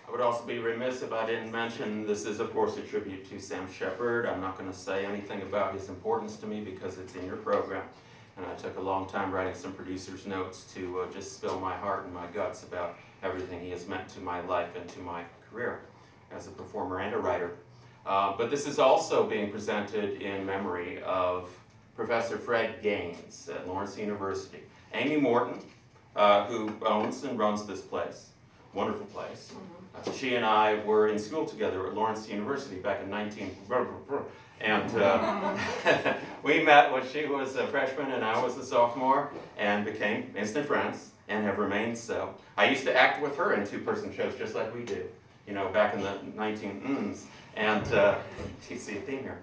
I would also be remiss if I didn't mention this is, of course, a tribute to Sam Shepard. I'm not going to say anything about his importance to me because it's in your program. And I took a long time writing some producer's notes to just spill my heart and my guts about everything he has meant to my life and to my career as a performer and a writer. But this is also being presented in memory of Professor Fred Gaines at Lawrence University. Amy Morton, who owns and runs this place, wonderful place. She and I were in school together at Lawrence University back in and we met when she was a freshman and I was a sophomore and became instant friends and have remained so. I used to act with her in two-person shows just like we do, you know, back in the 19s. And you see a theme here.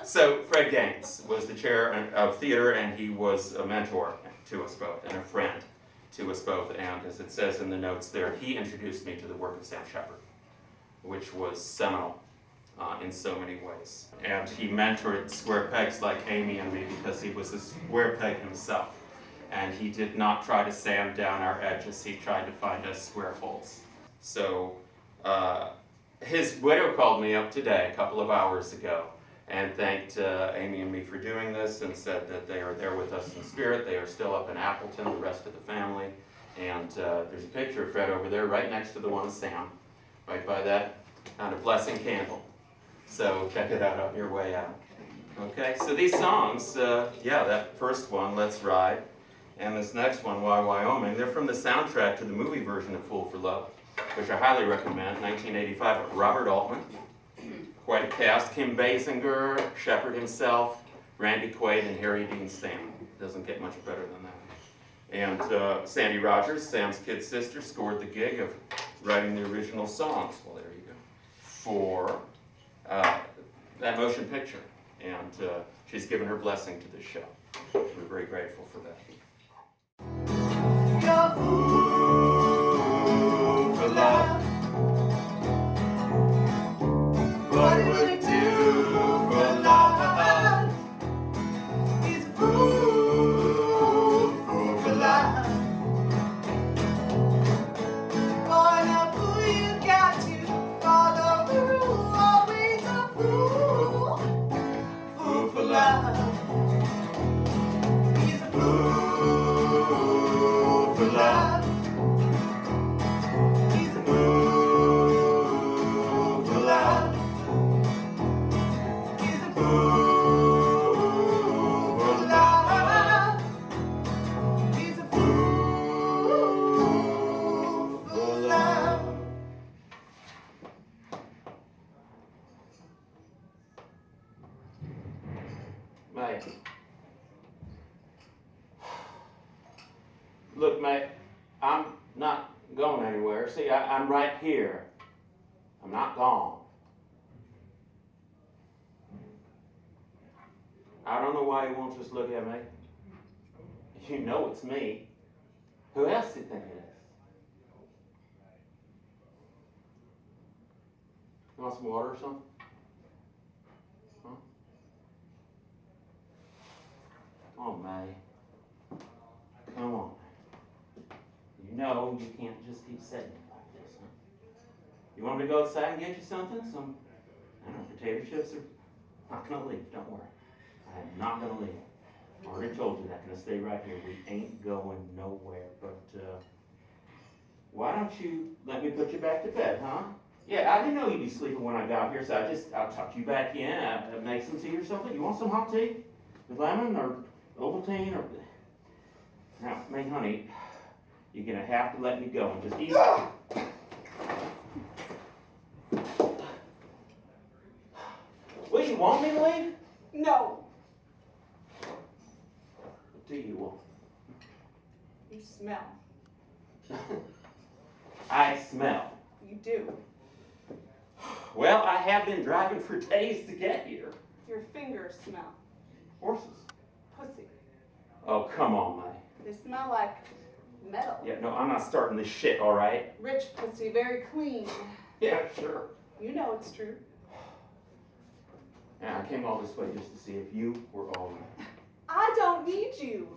So Fred Gaines was the chair of theater, and he was a mentor to us both and a friend to us both. And as it says in the notes there, he introduced me to the work of Sam Shepard, which was seminal in so many ways. And he mentored square pegs like Amy and me because he was a square peg himself. And he did not try to sand down our edges, he tried to find us square holes. So his widow called me up today, a couple of hours ago, and thanked Amy and me for doing this and said that they are there with us in spirit. They are still up in Appleton, the rest of the family. And there's a picture of Fred over there right next to the one of Sam, right by that kind of blessing candle. So check it out on your way out. Okay, so these songs, yeah, that first one, Let's Ride, and this next one, Why Wyoming, they're from the soundtrack to the movie version of Fool for Love, which I highly recommend, 1985, Robert Altman. Quite a cast, Kim Basinger, Shepard himself, Randy Quaid, and Harry Dean Stanton. Doesn't get much better than that. And Sandy Rogers, Sam's kid sister, scored the gig of writing the original songs. Well, there you go. For that motion picture. And she's given her blessing to this show. We're very grateful for that. You're fool for love. What it would do for love is fool for love. Boy, now fool, you got to follow the rule. Always a fool for love. He's a fool for love. He's a fool for love. He's a fool for love. He's a fool for love. Mate. Look, mate, I'm not going anywhere. See, I'm right here. I'm not gone. I don't know why you won't just look at me. You know it's me. Who else do you think it is? You want some water or something? Huh? Oh, May. Come on. You know you can't just keep sitting like this, huh? You want me to go outside and get you something? Some, I don't know, potato chips or... I'm not gonna leave, don't worry. I am not gonna leave. I already told you that, gonna stay right here. We ain't going nowhere, but, why don't you let me put you back to bed, huh? Yeah, I didn't know you'd be sleeping when I got here, so I'll tuck you back in, make some tea or something. You want some hot tea? With lemon or Ovaltine or... Now, May, honey, you're gonna have to let me go and just eat. Well, you want me to leave? No. What do you want? You smell. I smell. You do. Well, I have been driving for days to get here. Your fingers smell. Horses. Pussy. Oh, come on, May. They smell like metal. Yeah, no, I'm not starting this shit, all right? Rich pussy, very clean. Yeah, sure. You know it's true. Yeah, I came all this way just to see if you were all right. I don't need you.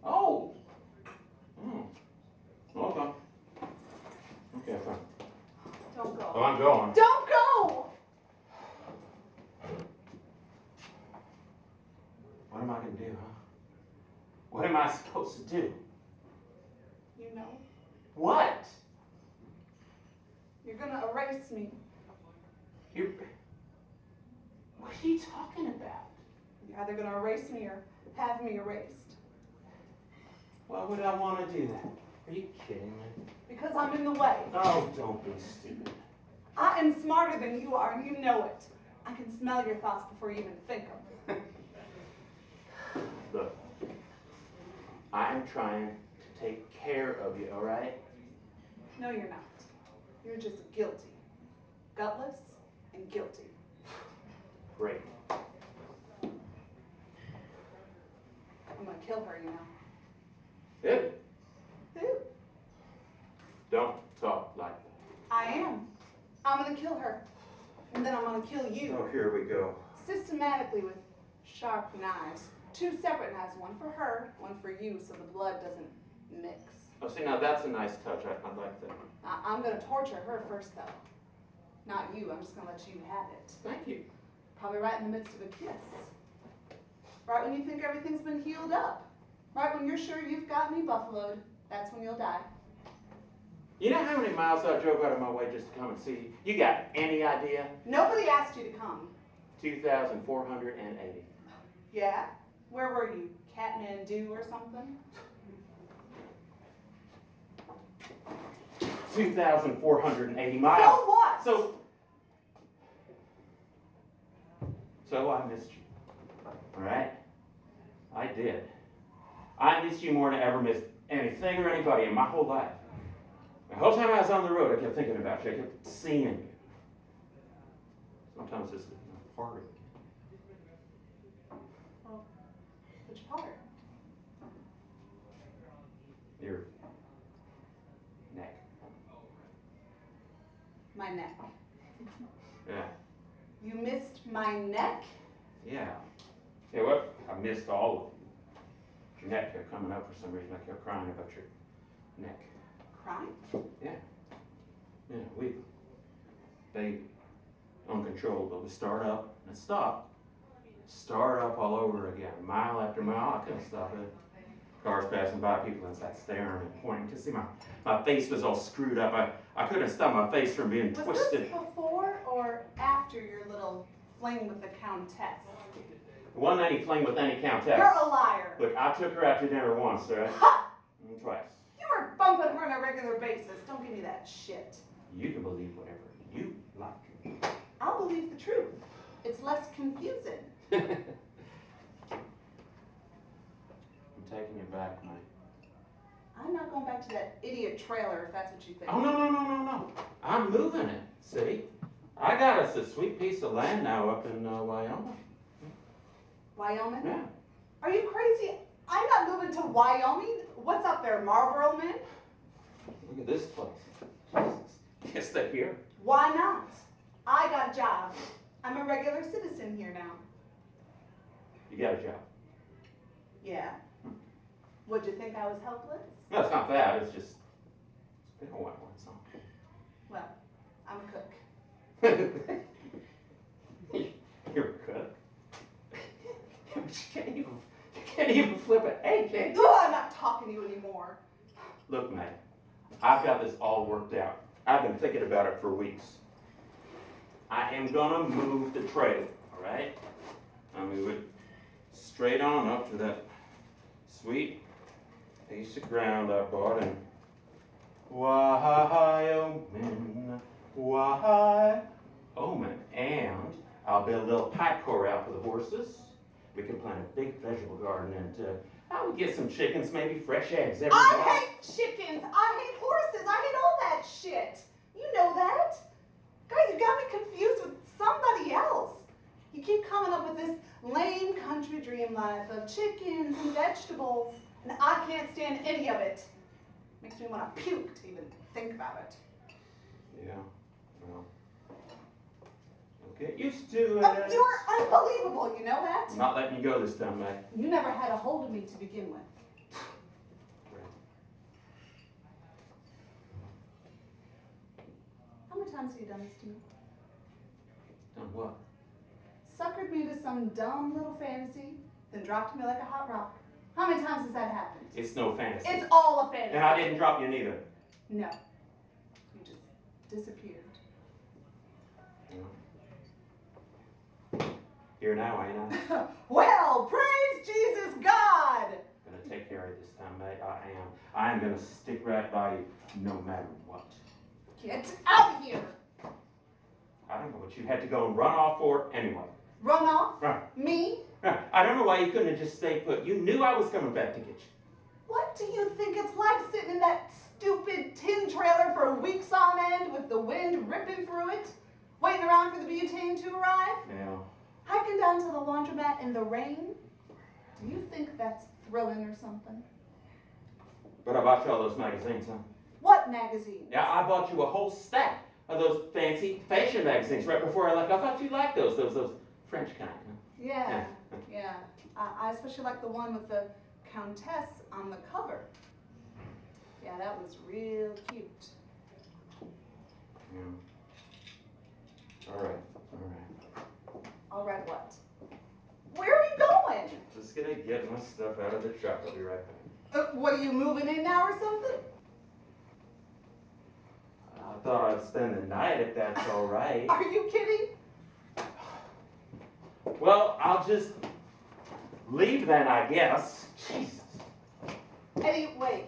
Oh. Okay. fun. Don't go. Oh, I'm going. Don't go! What am I gonna do, huh? What am I supposed to do? You know, What? you're gonna erase me. You. What are you talking about? You're either gonna erase me or have me erased. Why would I want to do that? Are you kidding me? Because I'm in the way. Oh, don't be stupid. I am smarter than you are, and you know it. I can smell your thoughts before you even think them. Look, I'm trying to take care of you, all right? No, you're not. You're just guilty. Gutless and guilty. Great. I'm gonna kill her, you know. Good. Who? Don't talk like that. I am. I'm gonna kill her. And then I'm gonna kill you. Oh, here we go. Systematically with sharp knives. 2 separate knives, one for her, one for you, so the blood doesn't mix. Oh, see, now that's a nice touch. I'd like that. I'm gonna torture her first, though. Not you. I'm just gonna let you have it. Thank you. Probably right in the midst of a kiss. Right when you think everything's been healed up. Right when you're sure you've got me buffaloed. That's when you'll die. You know how many miles I drove out of my way just to come and see you? You got any idea? Nobody asked you to come. 2,480. Yeah? Where were you? Kathmandu or something? 2,480 miles. So what? So I missed you. All right? I did. I missed you more than I ever missed anything or anybody in my whole life. The whole time I was on the road, I kept thinking about you. I kept seeing you. Sometimes it's a part of it. Well, which part? Your neck. My neck. Yeah. You missed my neck? Yeah. Yeah, well, I missed all of you. Your neck kept coming up for some reason. I kept crying about your neck. Crying? Yeah. Yeah, we, baby, uncontrollable. We start up and stop. Start up all over again. Mile after mile, I couldn't stop it. Cars passing by, people inside staring and pointing. To see my face was all screwed up. I couldn't stop my face from being Was twisted. this before or after your little fling with the countess? One any fling with any countess. You're a liar. Look, I took her out to dinner once, all right? Ha! And twice. You were bumping her on a regular basis. Don't give me that shit. You can believe whatever you like. I'll believe the truth. It's less confusing. I'm taking you back, Mike. I'm not going back to that idiot trailer if that's what you think. Oh, no. I'm moving it, see? I got us a sweet piece of land now up in Wyoming. Wyoming? Yeah. Are you crazy? I'm not moving to Wyoming. What's up there, Marlboro Man? Look at this place. Jesus. Yes, they're here. Why not? I got a job. I'm a regular citizen here now. You got a job. Yeah. Would you think I was helpless? No, it's not that. It's just, it's been a while. It's not. Well, I'm a cook. You're a cook. You can't even flip an egg, can you? Oh, I'm not talking to you anymore. Look, Meg, I've got this all worked out. I've been thinking about it for weeks. I am gonna move the trailer, all right? I'll move it straight on up to that sweet piece of ground I bought in Wyoming, Wyoming. And I'll build a little pipe corral for the horses. We can plant a big vegetable garden and I would get some chickens, maybe fresh eggs every day. I hate chickens. I hate horses. I hate all that shit. You know that. God, you got me confused with somebody else. You keep coming up with this lame country dream life of chickens and vegetables, and I can't stand any of it. Makes me want to puke to even think about it. Yeah, well, you'll get used to it. Oh, you're unbelievable, you know that? I'm not letting you go this time, Meg. You never had a hold of me to begin with. many times have you done this to me? Done what? Suckered me into some dumb little fantasy, then dropped me like a hot rock. How many times has that happened? It's no fantasy. It's all a fantasy. And I didn't drop you neither. No. You just disappeared. Here now, ain't I? Well, praise Jesus God! Gonna take care of it this time, mate. I am. I am gonna stick right by you, no matter what. Get out of here! I don't know what you had to go and run off for anyway. Run off? Right. Me? I don't know why you couldn't have just stayed put. You knew I was coming back to get you. What do you think it's like sitting in that stupid tin trailer for weeks on end with the wind ripping through it? Waiting around for the butane to arrive? Yeah. Hiking down to the laundromat in the rain? Do you think that's thrilling or something? But I bought you all those magazines, huh? What magazine? Yeah, I bought you a whole stack of those fancy fashion magazines right before I left. I thought you liked those French kind, huh? Yeah, yeah. I especially like the one with the Countess on the cover. Yeah, that was real cute. Yeah. All right. All right, what? Where are you going? Just gonna get my stuff out of the truck. I'll be right back. What, are you moving in now or something? I thought I'd spend the night if that's all right. Are you kidding? Well, I'll just leave then, I guess. Jesus. Eddie, wait.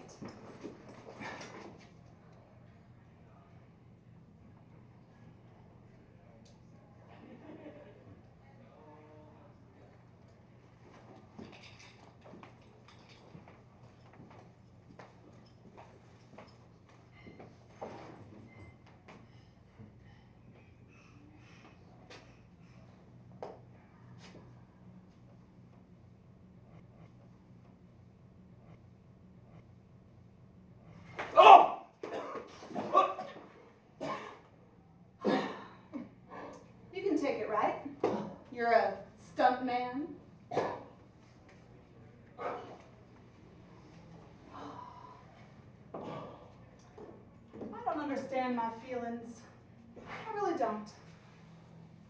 Oh! You can take it, right? You're a stunt man. I don't understand my feelings. I really don't.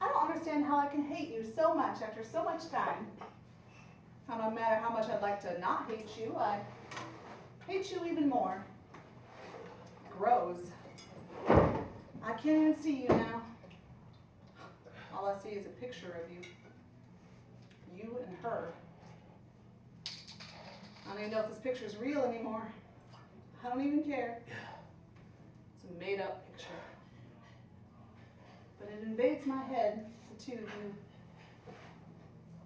I don't understand how I can hate you so much after so much time. No matter how much I'd like to not hate you, I hate you even more. Gross. I can't even see you now. All I see is a picture of you. You and her. I don't even know if this picture's real anymore. I don't even care. It's a made-up picture. But it invades my head, the two of you.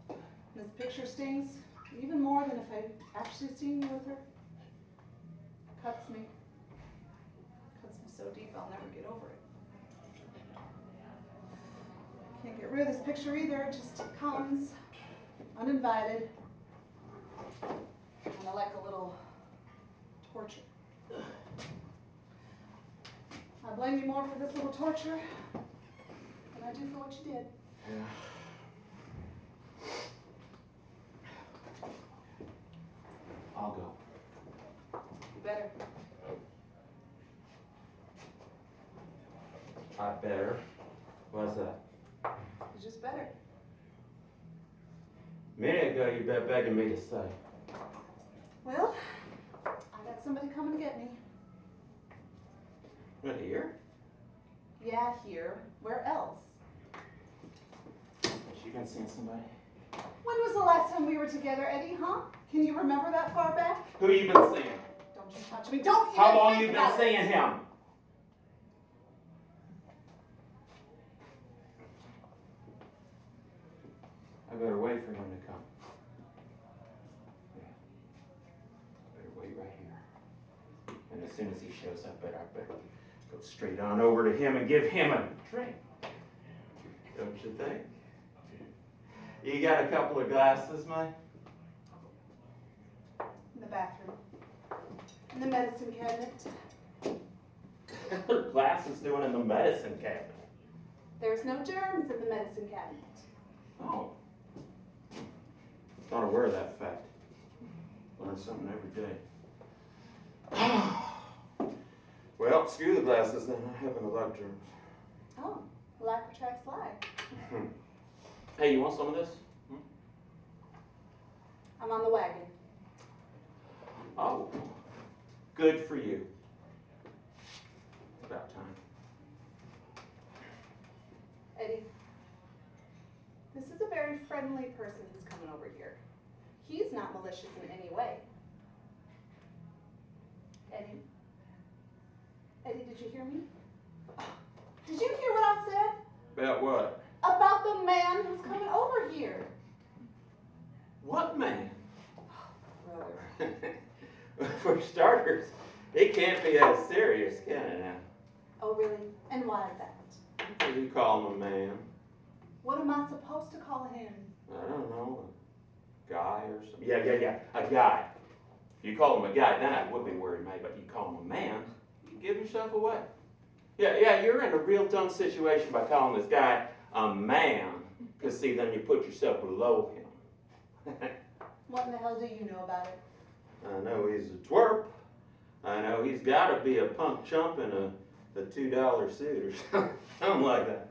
And this picture stings even more than if I actually seen you with her. Cuts me. Cuts me so deep I'll never get over it. Can't get rid of this picture either. It just comes uninvited. And I like a little torture. I blame you more for this little torture than I do for what you did. Yeah. I'll go. You better. I better. Why's that? You just better. A minute ago, you been begging me to stay. Well, I got somebody coming to get me. What, here? Yeah, here. Where else? You been seeing somebody? When was the last time we were together, Eddie, huh? Can you remember that far back? Who you been seeing? Don't you touch me. Don't even How long think you been about it. seeing him? I better wait for him to come. Yeah. I better wait right here. And as soon as he shows up, I better go straight on over to him and give him a drink. Don't you think? You got a couple of glasses, Mike? In the bathroom. In the medicine cabinet. What are glasses doing in the medicine cabinet? There's no germs in the medicine cabinet. Oh. Not aware of that fact. Learn something every day. Well, screw the glasses then. I happen to like germs. Oh, like attracts like. Hey, you want some of this? I'm on the wagon. Oh, good for you. It's about time. Eddie, this is a very friendly person who's coming over here. He's not malicious in any way. Eddie? Eddie, did you hear me? Did you hear what I said? About what? About the man who's coming over here. What man? Brother. For starters, it can't be that serious, can it now? Oh, really? And why is that? What do you call him a man? What am I supposed to call him? I don't know, a guy or something. Yeah, a guy. If you call him a guy, then I would be worried, mate, but you call him a man, you give yourself away. Yeah, you're in a real dumb situation by calling this guy a man, because see, then you put yourself below him. What in the hell do you know about it? I know he's a twerp. I know he's got to be a punk chump in a $2 suit or something like that.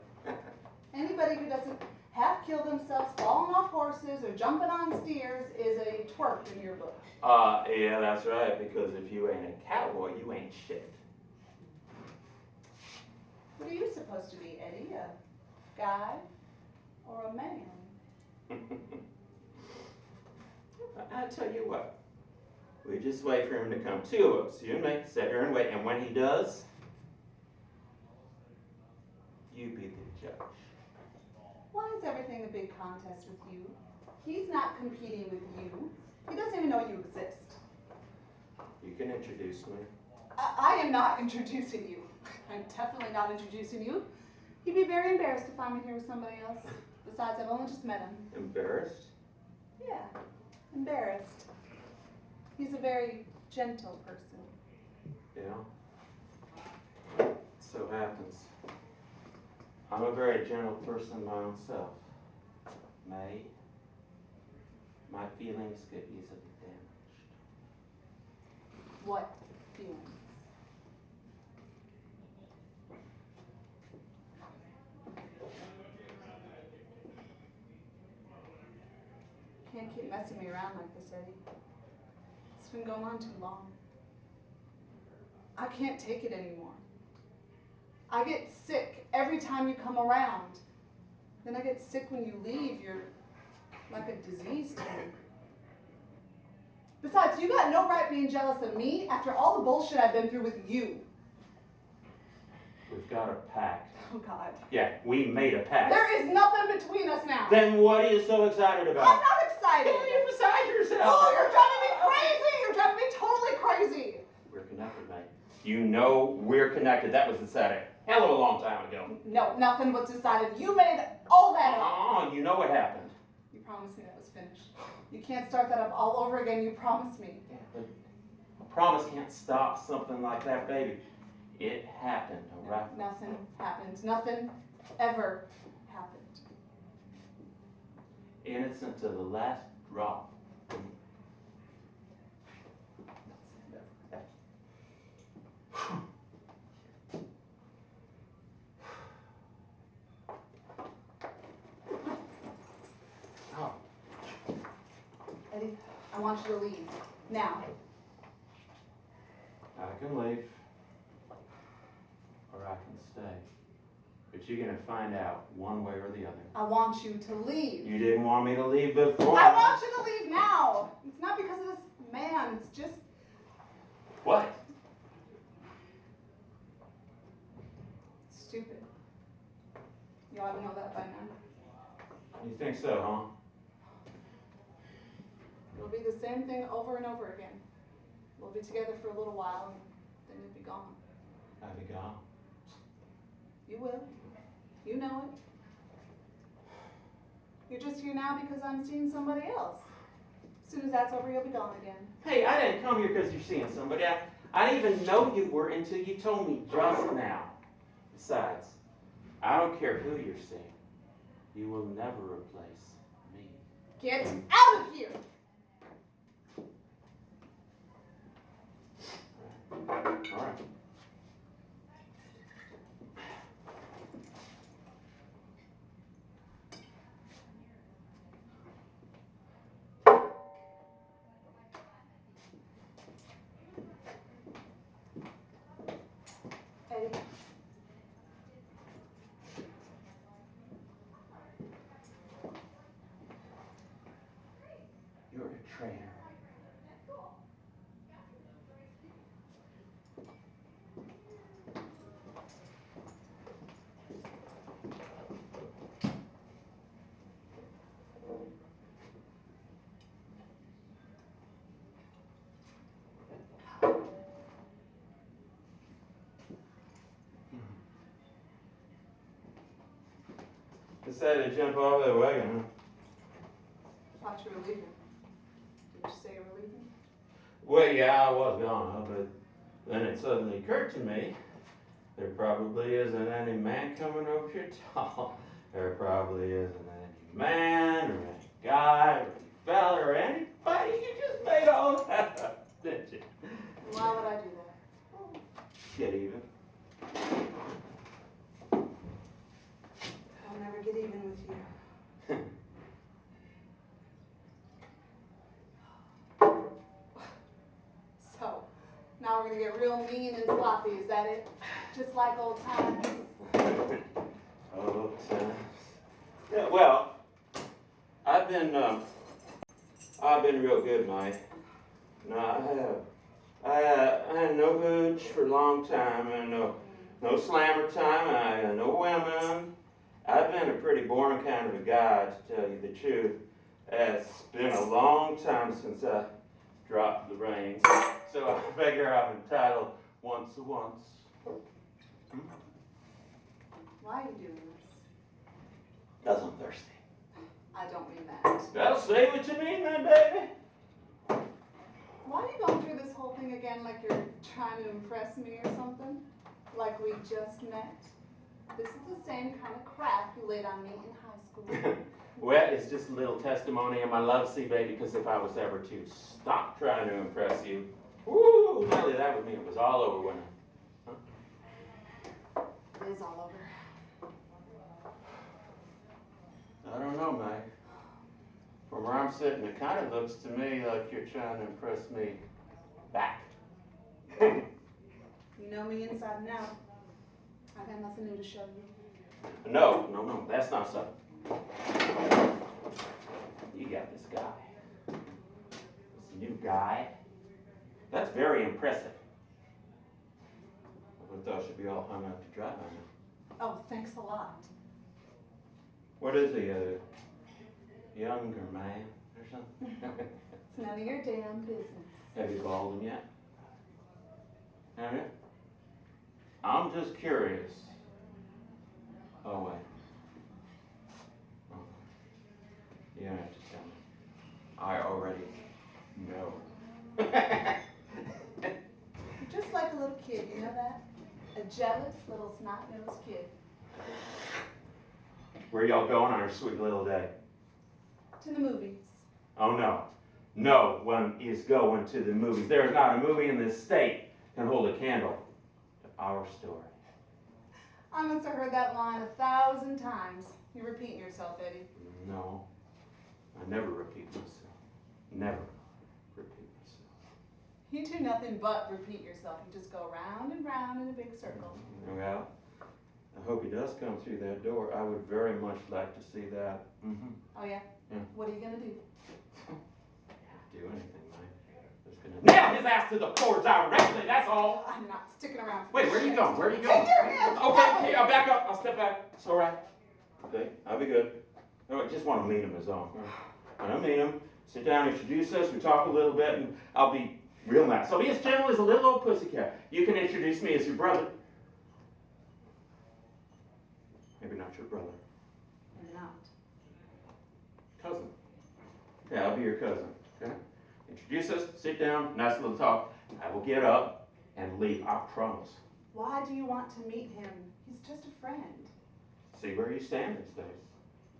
Anybody who doesn't half kill themselves falling off horses or jumping on steers is a twerp in your book. Yeah, that's right, because if you ain't a cowboy, you ain't shit. What are you supposed to be, Eddie? A guy or a man? I tell you what, we just wait for him to come. Two of us, you and me, sit here and wait, and when he does, you be the judge. Why is everything a big contest with you? He's not competing with you. He doesn't even know you exist. You can introduce me. I am not introducing you. I'm definitely not introducing you. He'd be very embarrassed to find me here with somebody else. Besides, I've only just met him. Embarrassed? Yeah, embarrassed. He's a very gentle person. Yeah. So happens. I'm a very gentle person my own self. May, my feelings get easily damaged. What feelings? Can't keep messing me around like this, Eddie. It's been going on too long. I can't take it anymore. I get sick every time you come around. Then I get sick when you leave. You're like a disease to me. Besides, you got no right being jealous of me after all the bullshit I've been through with you. We've got a pact. Oh, God. Yeah, we made a pact. There is nothing between us now. Then what are you so excited I'm about? not excited. Don't you beside yourself? Oh, you're driving me crazy. You're driving me totally crazy. We're connected, mate. You know we're connected. That was decided hell of a long time ago. No, nothing was decided. You made all that up. Oh, you know what happened. You promised me that was finished. You can't start that up all over again. You promised me. Yeah, but a promise can't stop something like that, baby. It happened, all right? Nothing happened. Nothing ever happened. Innocent to the last drop. Oh, Eddie, I want you to leave. Now. I can leave. Or I can stay. But you're gonna find out one way or the other. I want you to leave. You didn't want me to leave before. I want you to leave now. It's not because of this man. It's just What? stupid. You ought to know that by now. You think so, huh? It'll be the same thing over and over again. We'll be together for a little while, and then you'll be gone. I'll be gone. You will. You know it. You're just here now because I'm seeing somebody else. As soon as that's over, you'll be gone again. Hey, I didn't come here because you're seeing somebody. I didn't even know you were until you told me just now. Besides, I don't care who you're seeing. You will never replace me. Get out of here! All right. Eddie. You're a traitor. Decided to jump off that wagon, huh? Thought you were leaving. Did you say you were leaving? Well, yeah, I was gonna, but then it suddenly occurred to me there probably isn't any man coming over your tall. There probably isn't any man or any guy or any fella or anybody. You just made all that up, didn't you? Why would I do that? Get even. I'll never get even with you. So, now we're gonna get real mean and sloppy, is that it? Just like old times. Oh, times. Yeah, well, I've been real good, Mike. No, I had no hooch for a long time, and no slammer time, and I had no women. I've been a pretty boring kind of a guy, to tell you the truth. It's been a long time since I dropped the reins, so I figure I'm entitled once. Why are you doing this? 'Cause I'm thirsty. I don't mean that. That'll say what you mean then, baby. Why are you going through this whole thing again like you're trying to impress me or something? Like we just met? This is the same kind of crap you laid on me in high school. Well, it's just a little testimony of my love, see, baby, because if I was ever to stop trying to impress you, woo, really, that would mean it was all over when It is all over. I don't know, Mike. From where I'm sitting, it kind of looks to me like you're trying to impress me back. You know me inside and out. I got nothing new to show you. No, that's not so. You got this guy. This new guy. That's very impressive. I would have thought she'd be all hung up to dry by now. Oh, thanks a lot. What is he, a younger man or something? It's none of your damn business. Have you called him yet? Have you? I'm just curious. Oh, wait. Oh. You don't have to tell me. I already know. You're just like a little kid, you know that? A jealous little snot-nosed kid. Where y'all going on our sweet little day? To the movies. Oh, no. No one is going to the movies. There is not a movie in this state can hold a candle to our story. I must have heard that line 1,000 times. You're repeating yourself, Eddie. No, I never repeat myself. Never repeat myself. You do nothing but repeat yourself. You just go round and round in a big circle. Well, I hope he does come through that door. I would very much like to see that. Mm-hmm. Oh, yeah? Yeah. What are you going to do? Do anything, Mike. Just gonna nail his ass to the floor directly, that's all. I'm not sticking around for Wait, this where are you shit. going? Where are you going? Take your hands Okay, off okay, me. I'll back up. I'll step back. It's all right. Okay, I'll be good. No, I just want to meet him is all. When I meet him, sit down, introduce us, we talk a little bit, and I'll be real nice. I'll be as gentle as a little old pussycat. You can introduce me as your brother. Maybe not your brother. I'm not. Cousin. Yeah, I'll be your cousin. Okay? Introduce us, sit down, nice little talk. I will get up and leave, I promise. Why do you want to meet him? He's just a friend. See where you stand these days.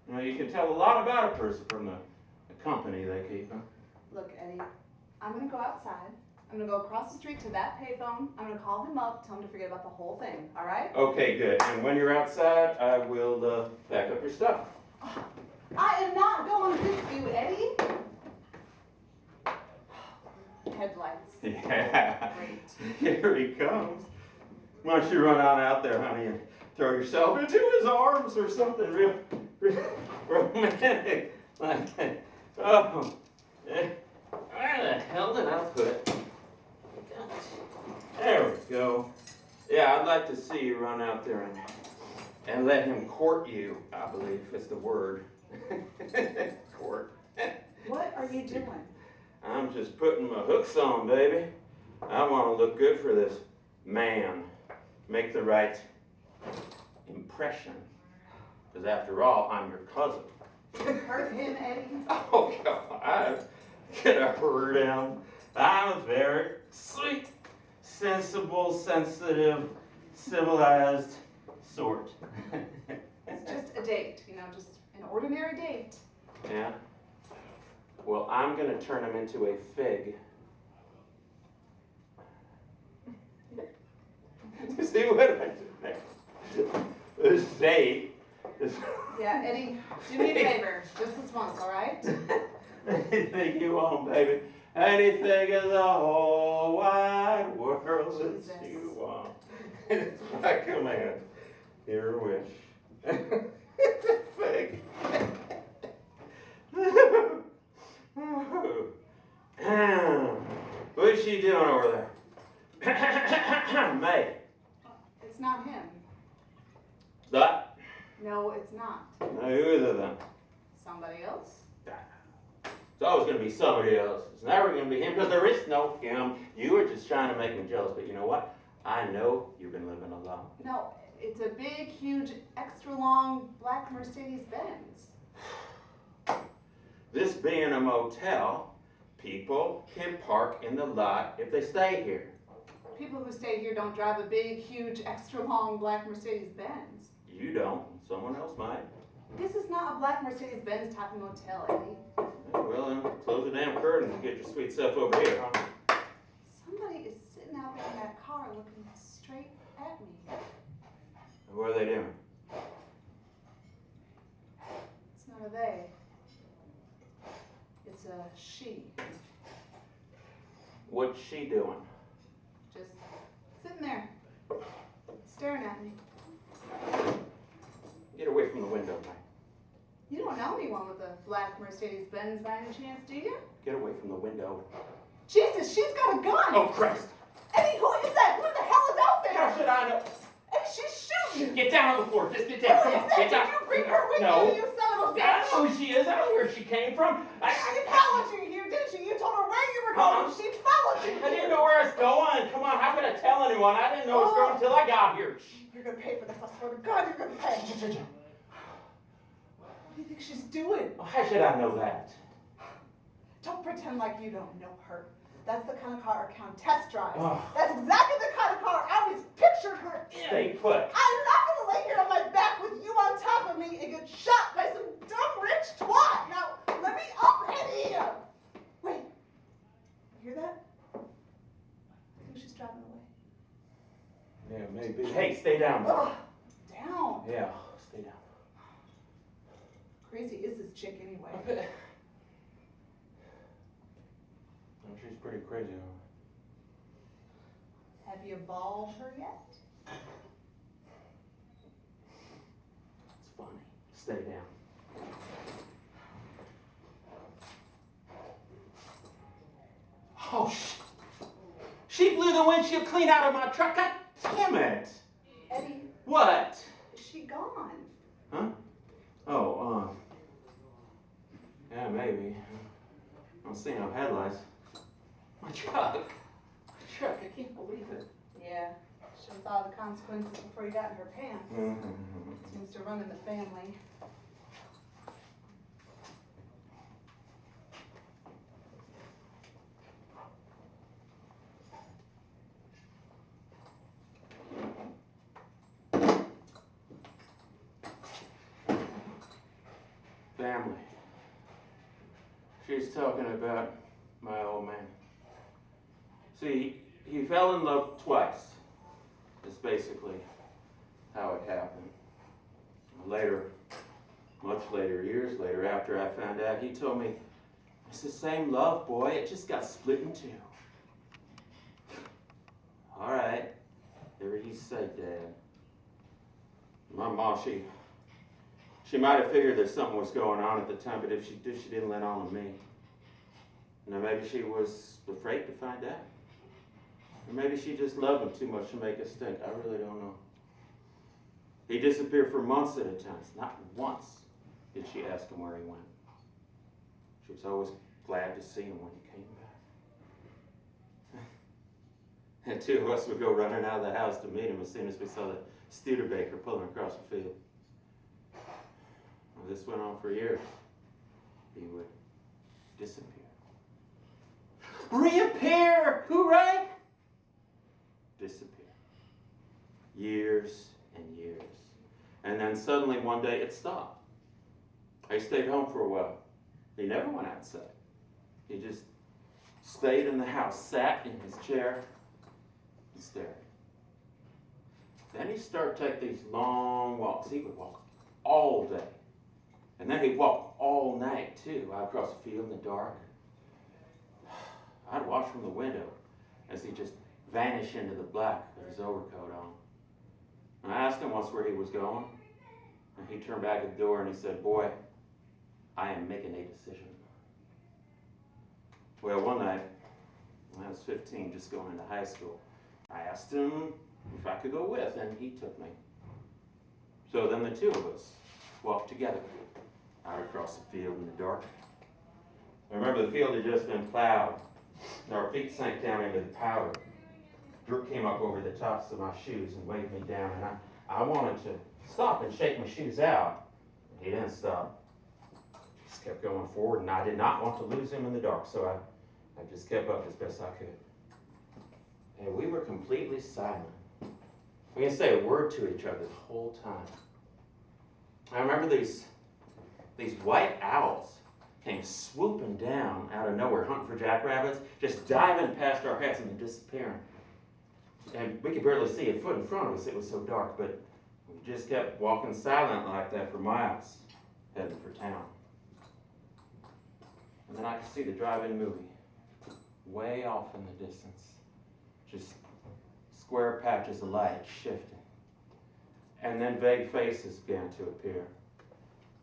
You know, you can tell a lot about a person from the company they keep. Huh? Look, Eddie, I'm going to go outside. I'm going to go across the street to that payphone. I'm going to call him up, tell him to forget about the whole thing, all right? Okay, good. And when you're outside, I will back up your stuff. I am not going with you, Eddie. Headlights. Yeah. Great. Here he comes. Why don't you run on out there, honey, and throw yourself into his arms or something real romantic like that. Oh, where the hell did I put? There we go. Yeah, I'd like to see you run out there and let him court you, I believe is the word. Court. What are you doing? I'm just putting my hooks on, baby. I want to look good for this man. Make the right impression. Because after all, I'm your cousin. Hurt him, Eddie? Oh, God. I'm gonna hurt him. I'm a very sweet, sensible, sensitive, civilized sort. It's just a date, just an ordinary date. Yeah? Well, I'm gonna turn him into a fig. See what I did there? This date is... Yeah, Eddie, do me a favor, just this once, all right? Anything you want, baby. Anything in the whole wide world Jesus. that you want. It's my command. Your wish. Fig. What is she doing over there? May. It's not him. That? No, it's not. No, who is it then? Somebody else? It's always going to be somebody else. It's never going to be him because there is no him. You were just trying to make me jealous, but you know what? I know you've been living alone. No, it's a big, huge, extra long black Mercedes Benz. This being a motel, people can park in the lot if they stay here. People who stay here don't drive a big, huge, extra long black Mercedes Benz. You don't. Someone else might. This is not a black Mercedes Benz type of motel, Eddie. Well, then close the damn curtain and get your sweet self over here, huh? Somebody is sitting out there in that car looking straight at me. What are they doing? It's not a they. It's a she. What's she doing? Just sitting there, staring at me. Get away from the window, Mike. You don't know anyone with a black Mercedes Benz by any chance, do you? Get away from the window. Jesus, she's got a gun! Oh, Christ! Eddie, who is that? What the hell is out How there? should I know? Eddie, she's shooting! Get down on the floor. Just get Who down. is Come on. that? Get Did down. you bring her with No. you, you son of a I bitch? know who she is. I know where she came from. She followed you here, didn't she? You told her where you were going. She followed you. I didn't know where I was going. Come on, how could I tell anyone? I didn't know it was going until I got here. You're gonna pay for this. I swear to God, you're gonna pay. What do you think she's doing? How should I know that? Don't pretend like you don't know her. That's the kind of car our Countess drives. Oh. That's exactly the kind of car I always pictured her in. Stay put. I'm not gonna lay here on my back with you on top of me and get shot by some dumb rich twat. Now, let me up Eddie. Wait, you hear that? I think she's driving away. Yeah, maybe. Hey, stay down. Ugh, down. Yeah, stay down. Crazy is this chick anyway? Oh, she's pretty crazy. Have you balled her yet? It's funny. Stay down. Oh, she blew the windshield clean out of my truck. God damn it. Eddie, What? is she gone? Huh? Oh, yeah, maybe. I don't see no headlights. My truck. My truck. I can't believe it. Yeah, should have thought of the consequences before you got in her pants. Mm-hmm. Seems to run in the family. Family. She's talking about my old man. See, he fell in love twice. That's basically how it happened. Later, much later, years later, after I found out, he told me, it's the same love, boy. It just got split in two. All right. It hear you say, Dad. My mom, she might have figured that something was going on at the time, but if she did, she didn't let on to me. Now maybe she was afraid to find out. Or maybe she just loved him too much to make a stink. I really don't know. He disappeared for months at a time. Not once did she ask him where he went. She was always glad to see him when he came back. And two of us would go running out of the house to meet him as soon as we saw the Studebaker pulling across the field. Well, this went on for years. He would disappear. Reappear! Hooray! Disappear. Years and years. And then suddenly one day it stopped. I stayed home for a while. He never went outside. He just stayed in the house, sat in his chair, and stared. Then he started to take these long walks. He would walk all day. And then he'd walk all night, too, out across the field in the dark. I'd watch from the window as he just vanished into the black with his overcoat on. And I asked him once where he was going. And he turned back at the door and he said, "Boy, I am making a decision." Well, one night, when I was 15, just going into high school, I asked him if I could go with, and he took me. So then the two of us walked together out across the field in the dark. I remember the field had just been plowed, and our feet sank down into the powder. Dirt came up over the tops of my shoes and weighed me down, and I wanted to stop and shake my shoes out. He didn't stop. He just kept going forward, and I did not want to lose him in the dark, so I just kept up as best I could. And we were completely silent. We didn't say a word to each other the whole time. I remember these white owls came swooping down out of nowhere, hunting for jackrabbits, just diving past our heads and then disappearing. And we could barely see a foot in front of us. It was so dark, but we just kept walking silent like that for miles, heading for town. And then I could see the drive-in movie way off in the distance, just square patches of light shifting. And then vague faces began to appear.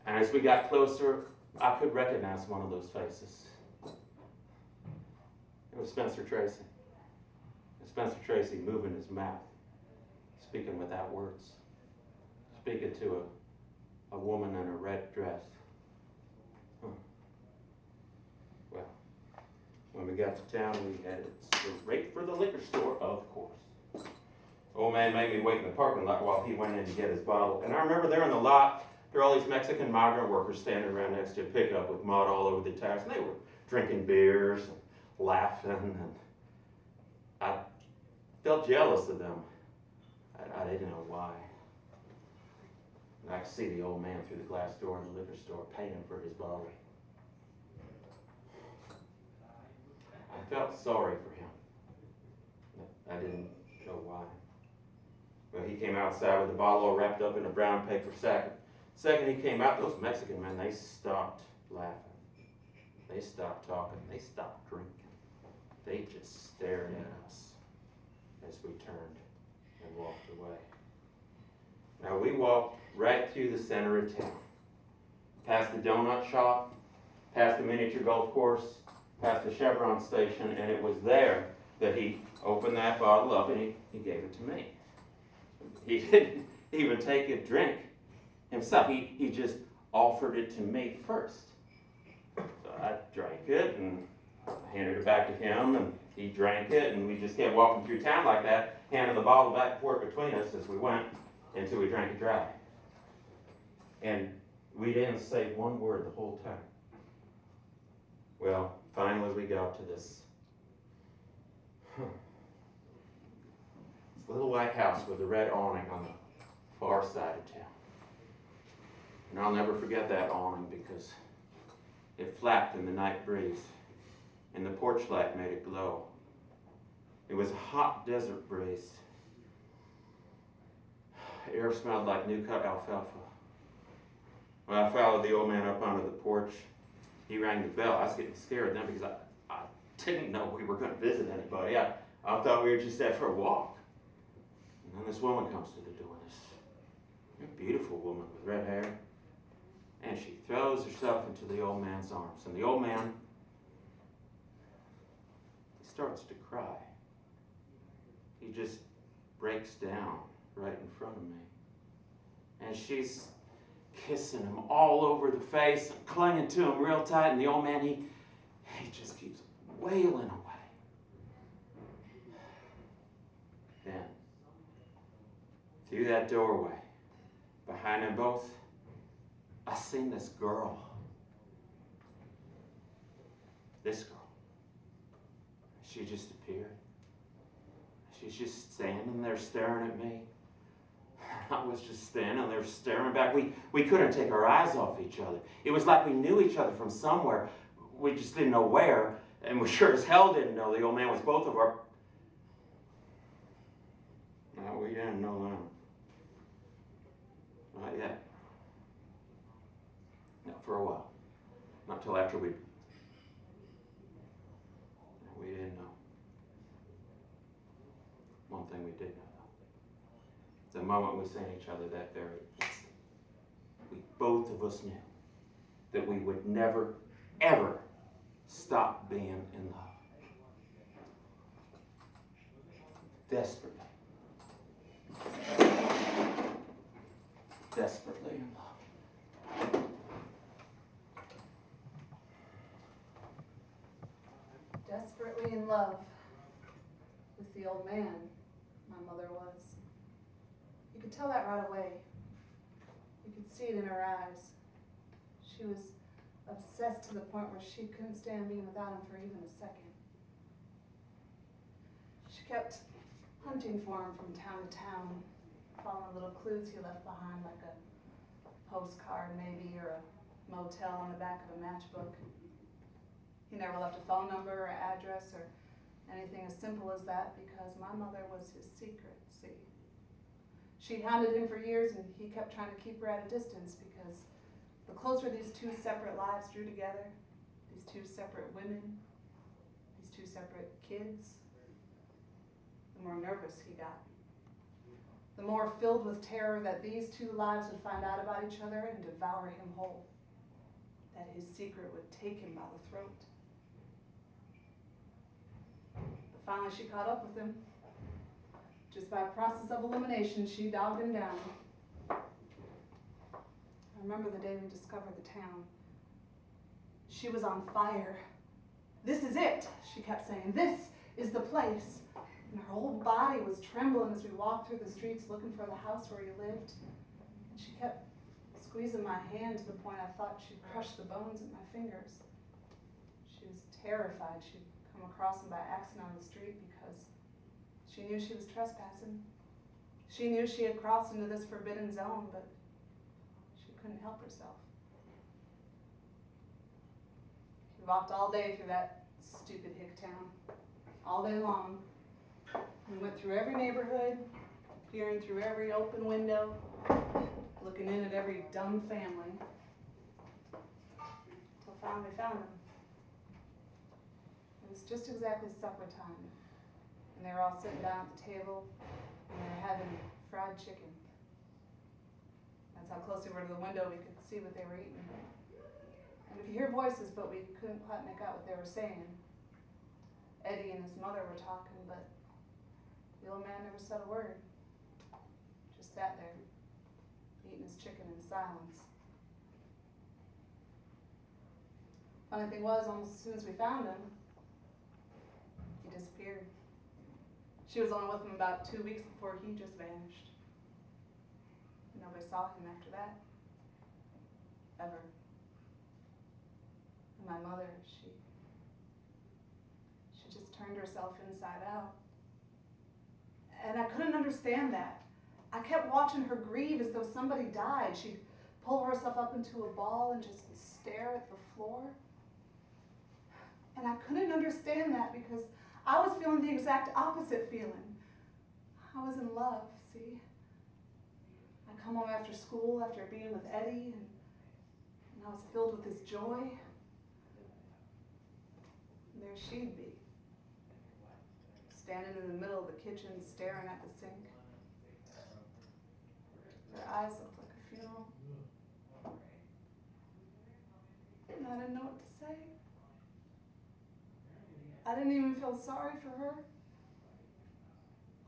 And as we got closer, I could recognize one of those faces. It was Spencer Tracy. Spencer Tracy moving his mouth, speaking without words, speaking to a woman in a red dress. Well, when we got to town, we headed straight for the liquor store, of course. Old man made me wait in the parking lot while he went in to get his bottle. And I remember there in the lot, there were all these Mexican migrant workers standing around next to a pickup with mud all over the tires. And they were drinking beers and laughing. And I felt jealous of them. I didn't know why. And I could see the old man through the glass door in the liquor store paying for his bottle. I felt sorry for him. I didn't know why. Well, he came outside with the bottle wrapped up in a brown paper sack. The second he came out, those Mexican men, they stopped laughing. They stopped talking. They stopped drinking. They just stared at us as we turned and walked away. Now we walked right through the center of town, past the donut shop, past the miniature golf course, past the Chevron station, and it was there that he opened that bottle up and he gave it to me. He didn't even take a drink himself. He just offered it to me first. So I drank it and handed it back to him, and he drank it, and we just kept walking through town like that, handing the bottle back and forth between us as we went until we drank it dry. And we didn't say one word the whole time. Well, finally we got to this little white house with a red awning on the far side of town. And I'll never forget that awning because it flapped in the night breeze, and the porch light made it glow. It was a hot desert breeze. Air smelled like new cut alfalfa. When I followed the old man up onto the porch, he rang the bell. I was getting scared then because I didn't know we were going to visit anybody. I thought we were just there for a walk. And then this woman comes to the door, this beautiful woman with red hair. And she throws herself into the old man's arms. And the old man, he starts to cry. He just breaks down right in front of me. And she's kissing him all over the face and clinging to him real tight. And the old man, he just keeps wailing away. Then, through that doorway, behind them both, I seen this girl. This girl. She just appeared. She's just standing there staring at me. I was just standing there staring back. We couldn't take our eyes off each other. It was like we knew each other from somewhere. We just didn't know where. And we sure as hell didn't know the old man was both of our... No, we didn't know that. Not yet. Not for a while. Not till after we didn't know. One thing we did know, though. The moment we seen each other that very instant, we both of us knew that we would never, ever stop being in love. Desperately. Desperately in love. Desperately in love with the old man, my mother was. You could tell that right away. You could see it in her eyes. She was obsessed to the point where she couldn't stand being without him for even a second. She kept hunting for him from town to town, following little clues he left behind, like a postcard maybe, or a motel on the back of a matchbook. He never left a phone number or address or anything as simple as that, because my mother was his secret, see. She'd hounded him for years, and he kept trying to keep her at a distance, because the closer these two separate lives drew together, these two separate women, these two separate kids, the more nervous he got. The more filled with terror that these two lives would find out about each other and devour him whole. That his secret would take him by the throat. But finally she caught up with him. Just by a process of elimination, she dogged him down. I remember the day we discovered the town. She was on fire. "This is it," she kept saying. "This is the place." And her whole body was trembling as we walked through the streets looking for the house where he lived. And she kept squeezing my hand to the point I thought she'd crush the bones in my fingers. She was terrified she'd come across him by accident on the street, because she knew she was trespassing. She knew she had crossed into this forbidden zone, but she couldn't help herself. We walked all day through that stupid hick town, all day long. We went through every neighborhood, peering through every open window, looking in at every dumb family, until finally we found them. It was just exactly supper time, and they were all sitting down at the table, and they were having fried chicken. That's how close we were to the window, we could see what they were eating. And we could hear voices, but we couldn't quite make out what they were saying. Eddie and his mother were talking, but the old man never said a word. Just sat there, eating his chicken in silence. Funny thing was, almost as soon as we found him, he disappeared. She was only with him about 2 weeks before he just vanished. Nobody saw him after that. Ever. And my mother, she just turned herself inside out. And I couldn't understand that. I kept watching her grieve as though somebody died. She'd pull herself up into a ball and just stare at the floor. And I couldn't understand that, because I was feeling the exact opposite feeling. I was in love, see? I'd come home after school, after being with Eddie, and I was filled with this joy. And there she'd be, standing in the middle of the kitchen, staring at the sink, I didn't know what to say. I didn't even feel sorry for her.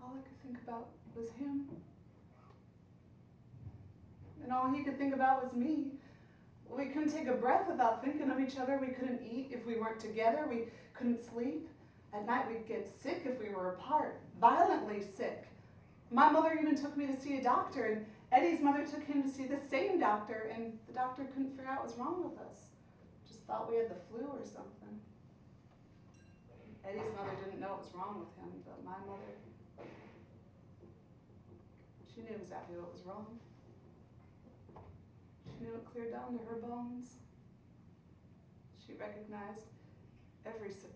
All I could think about was him. And all he could think about was me. We couldn't take a breath without thinking of each other. We couldn't eat if we weren't together. We couldn't sleep. At night we'd get sick if we were apart, violently sick. My mother even took me to see a doctor, and Eddie's mother took him to see the same doctor, and the doctor couldn't figure out what was wrong with us. Just thought we had the flu or something. Eddie's mother didn't know what was wrong with him, but my mother, she knew exactly what was wrong. She knew it clear down to her bones. She recognized every symptom.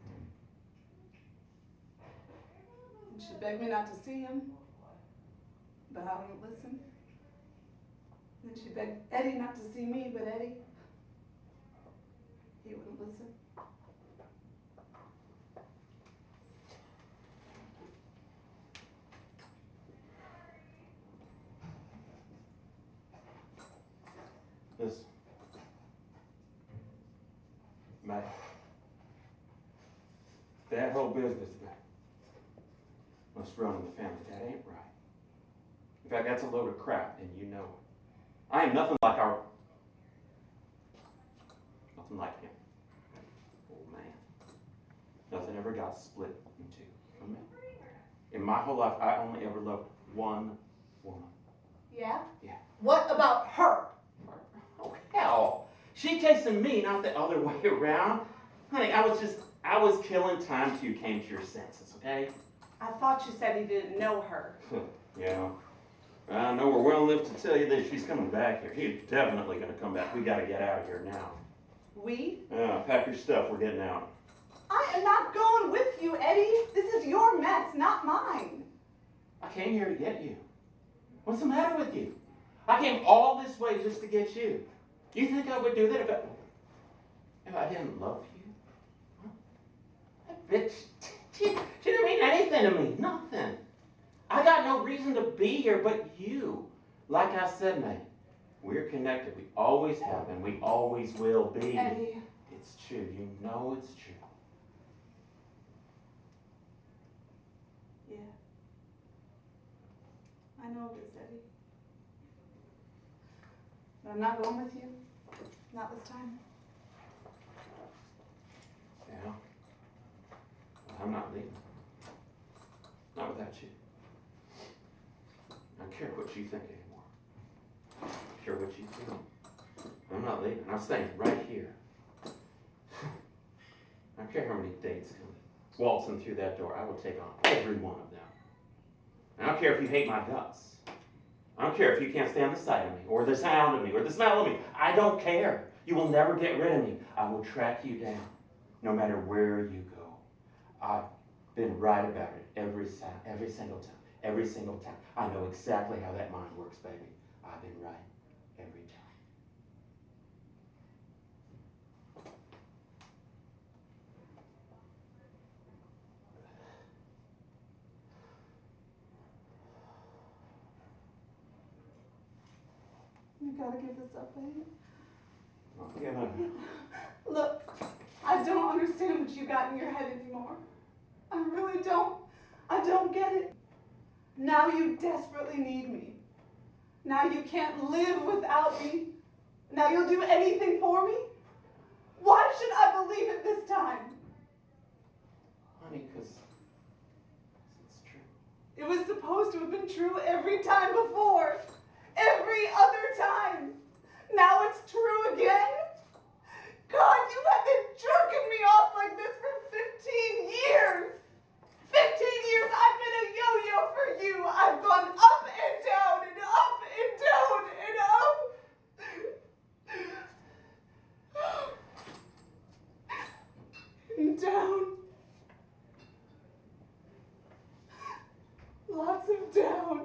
And she begged me not to see him, but I wouldn't listen. Then she begged Eddie not to see me, but Eddie, he wouldn't listen. Listen, Matt, that whole business about what's running the family, that ain't right. In fact, that's a load of crap, and you know it. I am nothing like him. Old man. Nothing ever got split in two from me. In my whole life, I only ever loved one woman. Yeah? Yeah. What about her? Oh, hell. She chasing me, not the other way around. Honey, I was killing time till you came to your senses, okay? I thought you said he didn't know her. Yeah. I know we're well lived to tell you that she's coming back here. He's definitely going to come back. We got to get out of here now. We? Pack your stuff. We're getting out. I am not going with you, Eddie. This is your mess, not mine. I came here to get you. What's the matter with you? I came all this way just to get you. You think I would do that if I didn't love you? Huh? That bitch, she didn't mean anything to me. Nothing. I got no reason to be here but you. Like I said, May, we're connected. We always have and we always will be. Eddie. It's true. You know it's true. Yeah. I know it is, Eddie. But I'm not going with you. Not this time. Yeah. Well, I'm not leaving. Not without you. I don't care what you think anymore. I don't care what you feel. I'm not leaving. I'm staying right here. I don't care how many dates come waltzing through that door. I will take on every one of them. I don't care if you hate my guts. I don't care if you can't stand the sight of me, or the sound of me, or the smell of me. I don't care. You will never get rid of me. I will track you down, no matter where you go. I've been right about it every single time. Every single time. I know exactly how that mind works, baby. I've been right every time. You gotta give this up, Eddie. Yeah. Look, I don't understand what you got in your head anymore. I really don't. I don't get it. Now you desperately need me. Now you can't live without me. Now you'll do anything for me? Why should I believe it this time? Honey, because it's true. It was supposed to have been true every time before. Every other time. Now it's true again? God, you have been jerking me off like this for 15 years. 15 years I've been a yo-yo for you. I've gone up and down and up and down and up. And down. Lots of down.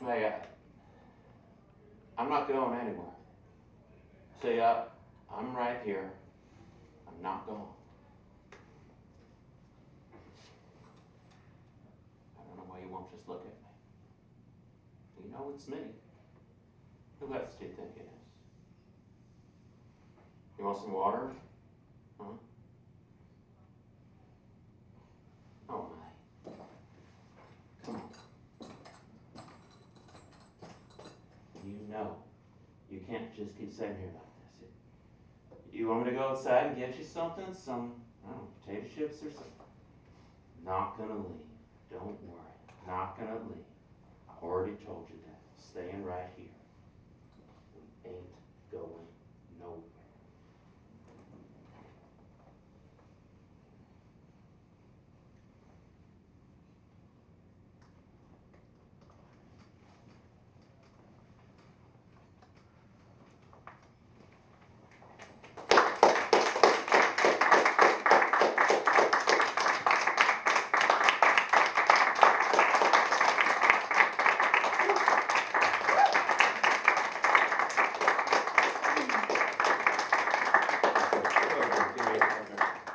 May I'm not going anywhere. See, I'm right here. I'm not going. I don't know why you won't just look at me. You know it's me. Who else do you think it is? You want some water? Huh? Oh my. Come on. You know, you can't just keep sitting here like this. You want me to go outside and get you something? Some, I don't know, potato chips or something? Not gonna leave. Don't worry. Not gonna leave. I already told you that. Staying right here. We ain't going nowhere.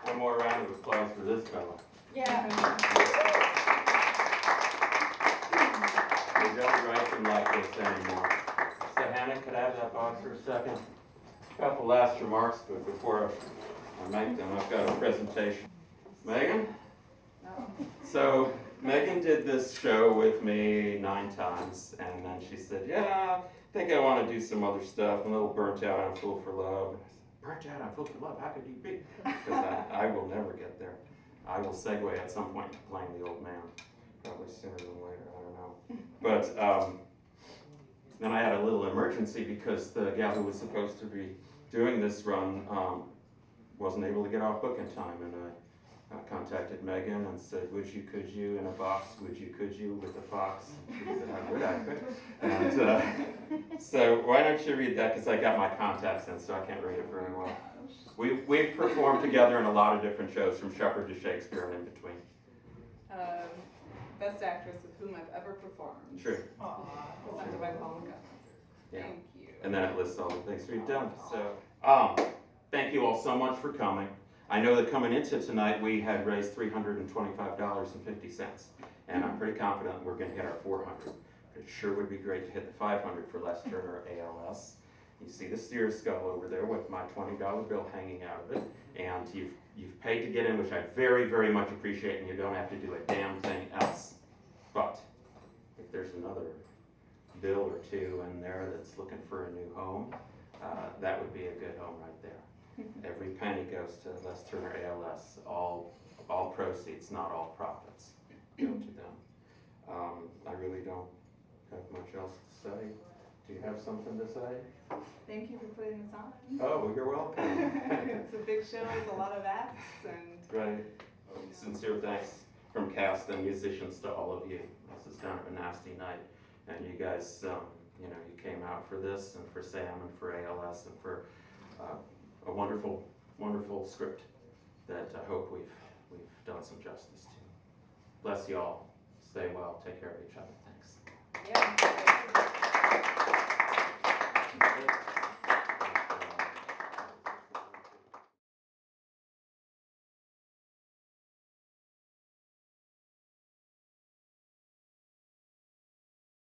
One more round of applause for this fellow. Yeah. We don't write them like this anymore. So Hannah, could I have that box for a second? A couple last remarks, but before I make them, I've got a presentation. Megan? So Megan did this show with me 9 times, and then she said, yeah, I think I want to do some other stuff. I'm a little burnt out on Fool for Love. Burnt out on Fool for Love? How could you be? Because I will never get there. I will segue at some point to playing the old man. Probably sooner than later, I don't know. But then I had a little emergency because the gal who was supposed to be doing this run wasn't able to get off book in time, and I contacted Megan and said, would you, could you, in a box, would you, could you, with the fox? She said, I would, I could. And so why don't you read that, because I got my contacts in, so I can't read it very well. We've performed together in a lot of different shows, from Shepard to Shakespeare and in between. Best actress with whom I've ever performed. True. Presented by Paul McGuff. Yeah. Thank you. And then it lists all the things we've done. So, thank you all so much for coming. I know that coming into tonight, we had raised $325.50, and I'm pretty confident we're gonna hit our 400. It sure would be great to hit the 500 for Les Turner ALS. You see the steer skull over there with my $20 bill hanging out of it, and you've paid to get in, which I very, very much appreciate, and you don't have to do a damn thing else. But if there's another bill or two in there that's looking for a new home, that would be a good home right there. Every penny goes to Les Turner ALS. All proceeds, not all profits, go to them. I really don't have much else to say. Do you have something to say? Thank you for putting this on. Oh, you're welcome. It's a big show with a lot of acts, and Right. Sincere thanks from cast and musicians to all of you. This is kind of a nasty night, and you guys, you came out for this, and for Sam, and for ALS, and for a wonderful, wonderful script that I hope we've done some justice to. Bless you all. Stay well. Take care of each other. Thanks. yeah.